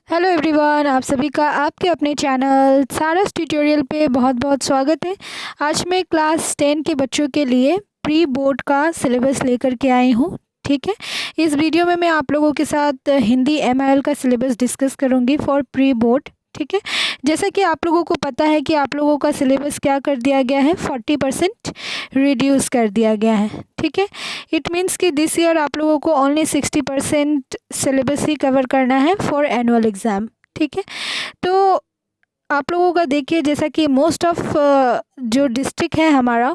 Hello everyone, आप सभी का आपके अपने चैनल सारस ट्यूटोरियल पे बहुत बहुत स्वागत है। आज मैं क्लास 10 के बच्चों के लिए प्री बोर्ड का सिलेबस लेकर के आई हूँ। ठीक है, इस वीडियो में मैं आप लोगों के साथ हिंदी MIL का सिलेबस डिस्कस करूँगी फॉर प्री बोर्ड। ठीक है, जैसा कि आप लोगों को पता है कि आप लोगों का सिलेबस क्या कर दिया गया है, 40% रिड्यूस कर दिया गया है। ठीक है, इट मीन्स कि दिस ईयर आप लोगों को ओनली 60% सिलेबस ही कवर करना है फॉर एनुअल एग्ज़ाम। ठीक है, तो आप लोगों का देखिए, जैसा कि मोस्ट ऑफ जो डिस्ट्रिक्ट है हमारा,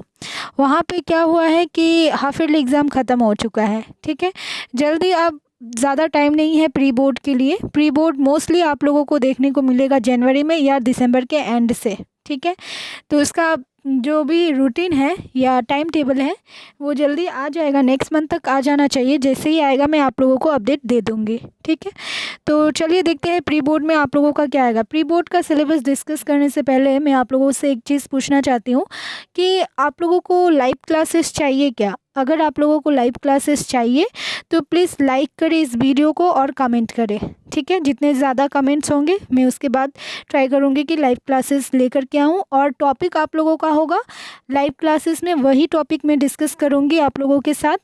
वहाँ पे क्या हुआ है कि हाफ ईयरली एग्ज़ाम ख़त्म हो चुका है। ठीक है, जल्दी अब ज़्यादा टाइम नहीं है प्री बोर्ड के लिए। प्री बोर्ड मोस्टली आप लोगों को देखने को मिलेगा जनवरी में या दिसंबर के एंड से। ठीक है, तो इसका जो भी रूटीन है या टाइम टेबल है वो जल्दी आ जाएगा, नेक्स्ट मंथ तक आ जाना चाहिए। जैसे ही आएगा मैं आप लोगों को अपडेट दे दूँगी। ठीक है, तो चलिए देखते हैं प्री बोर्ड में आप लोगों का क्या आएगा। प्री बोर्ड का सिलेबस डिस्कस करने से पहले मैं आप लोगों से एक चीज़ पूछना चाहती हूँ कि आप लोगों को लाइव क्लासेस चाहिए क्या? अगर आप लोगों को लाइव क्लासेस चाहिए तो प्लीज़ लाइक करें इस वीडियो को और कमेंट करें। ठीक है, जितने ज़्यादा कमेंट्स होंगे मैं उसके बाद ट्राई करूँगी कि लाइव क्लासेस लेकर के आऊँ, और टॉपिक आप लोगों का होगा लाइव क्लासेस में वही टॉपिक मैं डिस्कस करूँगी आप लोगों के साथ,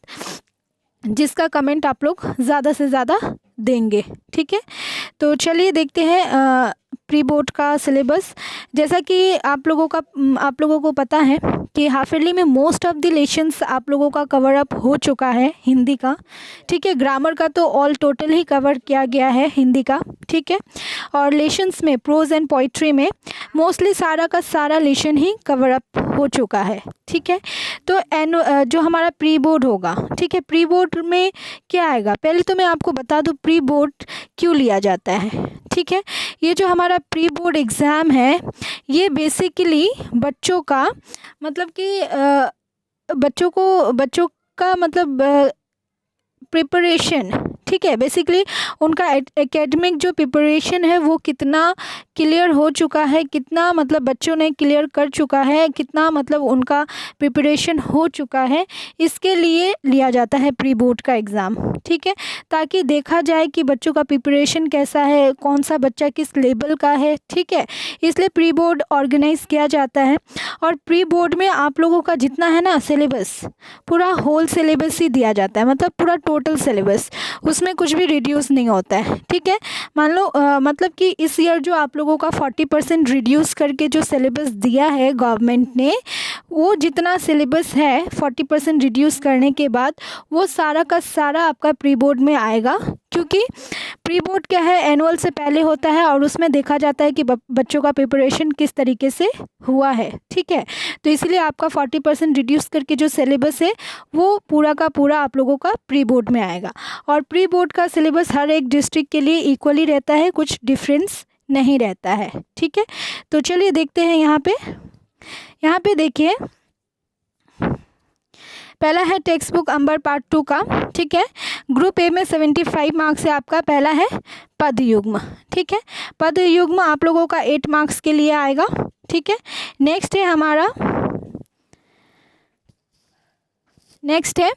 जिसका कमेंट आप लोग ज़्यादा से ज़्यादा देंगे। ठीक है, तो चलिए देखते हैं प्री बोर्ड का सिलेबस। जैसा कि आप लोगों को पता है कि हाफ ईयरली में मोस्ट ऑफ द लेसन्स आप लोगों का कवर अप हो चुका है हिंदी का। ठीक है, ग्रामर का तो ऑल टोटल ही कवर किया गया है हिंदी का। ठीक है, और लेसन्स में प्रोज एंड पोइट्री में मोस्टली सारा का सारा लेसन ही कवर अप हो चुका है। ठीक है, तो जो हमारा प्री बोर्ड होगा, ठीक है, प्री बोर्ड में क्या आएगा, पहले तो मैं आपको बता दूं प्री बोर्ड क्यों लिया जाता है। ठीक है, ये जो हमारा प्री बोर्ड एग्ज़ाम है ये बेसिकली बच्चों का मतलब कि बच्चों का मतलब प्रिपरेशन। ठीक है, बेसिकली उनका एकेडमिक जो प्रिपरेशन है वो कितना क्लियर हो चुका है, कितना मतलब बच्चों ने क्लियर कर चुका है, कितना मतलब उनका प्रिपरेशन हो चुका है, इसके लिए लिया जाता है प्री बोर्ड का एग्ज़ाम। ठीक है, ताकि देखा जाए कि बच्चों का प्रिपरेशन कैसा है, कौन सा बच्चा किस लेवल का है। ठीक है, इसलिए प्री बोर्ड ऑर्गेनाइज किया जाता है। और प्री बोर्ड में आप लोगों का जितना है ना सिलेबस, पूरा होल सिलेबस ही दिया जाता है, मतलब पूरा टोटल सिलेबस, उसमें कुछ भी रिड्यूस नहीं होता है। ठीक है, मान लो मतलब कि इस ईयर जो आप लोगों का 40% रिड्यूस करके जो सिलेबस दिया है गवर्नमेंट ने, वो जितना सिलेबस है 40% रिड्यूस करने के बाद वो सारा का सारा आपका प्री बोर्ड में आएगा। क्योंकि प्री बोर्ड क्या है, एनुअल से पहले होता है और उसमें देखा जाता है कि बच्चों का प्रिपरेशन किस तरीके से हुआ है। ठीक है, तो इसलिए आपका 40% रिड्यूस करके जो सिलेबस है वो पूरा का पूरा आप लोगों का प्री बोर्ड में आएगा। और प्री बोर्ड का सिलेबस हर एक डिस्ट्रिक्ट के लिए इक्वली रहता है, कुछ डिफरेंस नहीं रहता है। ठीक है, तो चलिए देखते हैं यहाँ पे देखिए, पहला है टेक्स्ट बुक अंबर पार्ट 2 का। ठीक है, ग्रुप ए में 75 मार्क्स से आपका पहला है पद युग्म। ठीक है, पद युग्म आप लोगों का 8 मार्क्स के लिए आएगा। ठीक है, नेक्स्ट है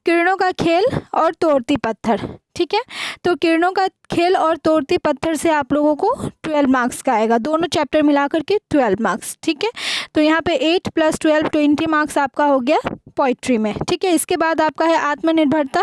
किरणों का खेल और तोड़ती पत्थर। ठीक है, तो किरणों का खेल और तोड़ती पत्थर से आप लोगों को 12 मार्क्स का आएगा, दोनों चैप्टर मिला करके 12 मार्क्स। ठीक है, तो यहाँ पे 8 + 12 20 मार्क्स आपका हो गया पोइट्री में। ठीक है, इसके बाद आपका है आत्मनिर्भरता,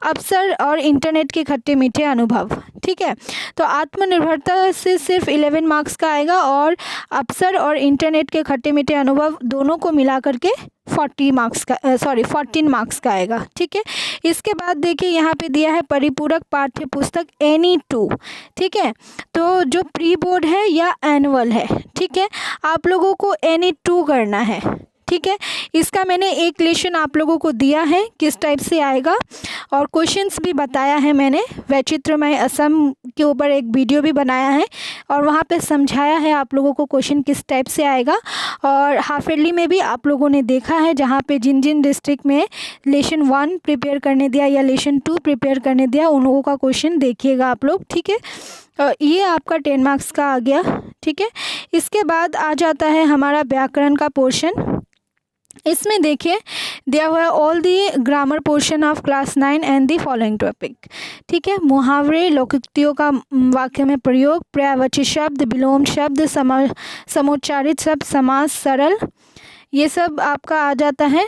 अवसर और इंटरनेट के खट्टे मीठे अनुभव। ठीक है, तो आत्मनिर्भरता से सिर्फ 11 मार्क्स का आएगा और अवसर और इंटरनेट के खट्टे मीठे अनुभव दोनों को मिला करके 14 मार्क्स का आएगा। ठीक है, इसके बाद देखिए यहाँ पे दिया है परिपूरक पाठ्य पुस्तक एनी 2। ठीक है, तो जो प्री बोर्ड है या एनुअल है, ठीक है, आप लोगों को एनी 2 करना है। ठीक है, इसका मैंने एक लेसन आप लोगों को दिया है किस टाइप से आएगा, और क्वेश्चंस भी बताया है मैंने। वैचित्रमय असम के ऊपर एक वीडियो भी बनाया है और वहाँ पे समझाया है आप लोगों को क्वेश्चन किस टाइप से आएगा। और हाफ ईयरली में भी आप लोगों ने देखा है, जहाँ पे जिन जिन डिस्ट्रिक्ट में लेसन 1 प्रिपेयर करने दिया या लेसन 2 प्रिपेयर करने दिया, उन लोगों का क्वेश्चन देखिएगा आप लोग। ठीक है, ये आपका 10 मार्क्स का आ गया। ठीक है, इसके बाद आ जाता है हमारा व्याकरण का पोर्शन। इसमें देखिए दिया हुआ है all the grammar portion of class 9 and the following topic. ठीक है, मुहावरे, लोकोक्तियों का वाक्य में प्रयोग, पर्यायवाची शब्द, विलोम शब्द, समोच्चारित शब्द, समास, सरल, ये सब आपका आ जाता है।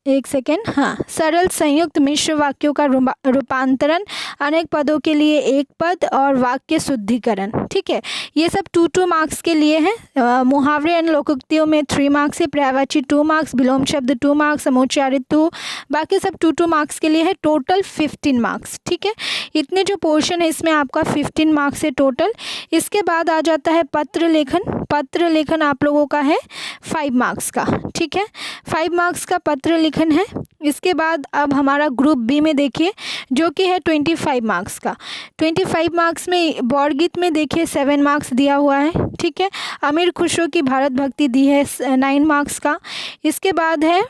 एक सेकेंड, हाँ, सरल संयुक्त मिश्र वाक्यों का रूपांतरण, अनेक पदों के लिए एक पद और वाक्य शुद्धिकरण। ठीक है, ये सब 2 मार्क्स के लिए है। मुहावरे एंड लोकोक्तियों में 3 मार्क्स है, पर्यायवाची 2 मार्क्स, विलोम शब्द 2 मार्क्स, समोच्चारित 2, बाकी सब 2 मार्क्स के लिए है, टोटल 15 मार्क्स। ठीक है, इतने जो पोर्शन है इसमें आपका 15 मार्क्स है टोटल। इसके बाद आ जाता है पत्र लेखन। पत्र लेखन आप लोगों का है 5 मार्क्स का। ठीक है, 5 मार्क्स का पत्र लेखन है। इसके बाद अब हमारा ग्रुप बी में देखिए जो कि है 25 मार्क्स का। 25 मार्क्स में बौड़गीत में देखिए 7 मार्क्स दिया हुआ है। ठीक है, अमीर खुसरो की भारत भक्ति दी है 9 मार्क्स का। इसके बाद है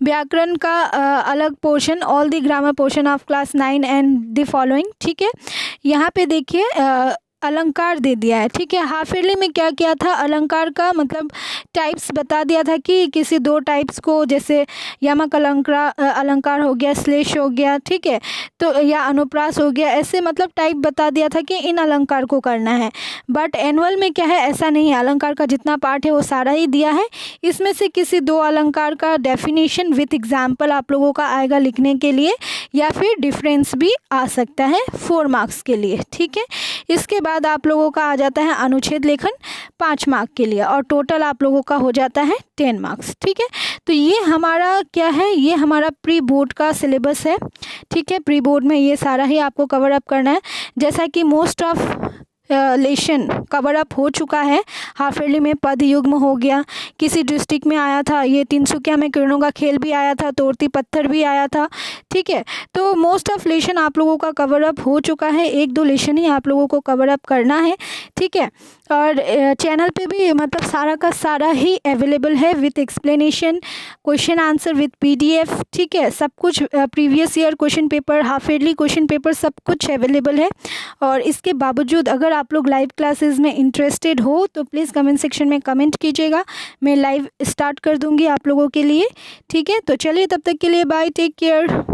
व्याकरण का अलग portion, all the grammar portion of class 9 and the following. ठीक है, यहाँ पे देखिए अलंकार दे दिया है। ठीक है, हाफ ईयरली में क्या किया था, अलंकार का मतलब टाइप्स बता दिया था कि किसी 2 टाइप्स को, जैसे यमक अलंकार हो गया, श्लेष हो गया, ठीक है, तो या अनुप्रास हो गया, ऐसे मतलब टाइप बता दिया था कि इन अलंकार को करना है। बट एनुअल में क्या है, ऐसा नहीं है, अलंकार का जितना पार्ट है वो सारा ही दिया है। इसमें से किसी 2 अलंकार का डेफिनेशन विथ एग्जाम्पल आप लोगों का आएगा लिखने के लिए, या फिर डिफरेंस भी आ सकता है 4 मार्क्स के लिए। ठीक है, इसके बाद आप लोगों का आ जाता है अनुच्छेद लेखन 5 मार्क के लिए, और टोटल आप लोगों का हो जाता है 10 मार्क्स। ठीक है, तो ये हमारा क्या है, ये हमारा प्री बोर्ड का सिलेबस है। ठीक है, प्री बोर्ड में ये सारा ही आपको कवर अप करना है। जैसा कि most of lesson cover up हो चुका है। हाफ ईयरली में पद युग्म हो गया, किसी डिस्ट्रिक्ट में आया था, ये तिनसुकिया में किरणों का खेल भी आया था, तोड़ती पत्थर भी आया था। ठीक है, तो मोस्ट ऑफ लेशन आप लोगों का कवर अप हो चुका है। 1-2 लेशन ही आप लोगों को कवर अप करना है। ठीक है, और चैनल पे भी मतलब सारा का सारा ही अवेलेबल है with explanation, question answer with PDF। ठीक है, सब कुछ previous year question paper, half yearly question paper, सब कुछ अवेलेबल है। और इसके बावजूद अगर आप लोग लाइव क्लासेस में इंटरेस्टेड हो तो प्लीज़ कमेंट सेक्शन में कमेंट कीजिएगा, मैं लाइव स्टार्ट कर दूंगी आप लोगों के लिए। ठीक है, तो चलिए तब तक के लिए बाय, टेक केयर।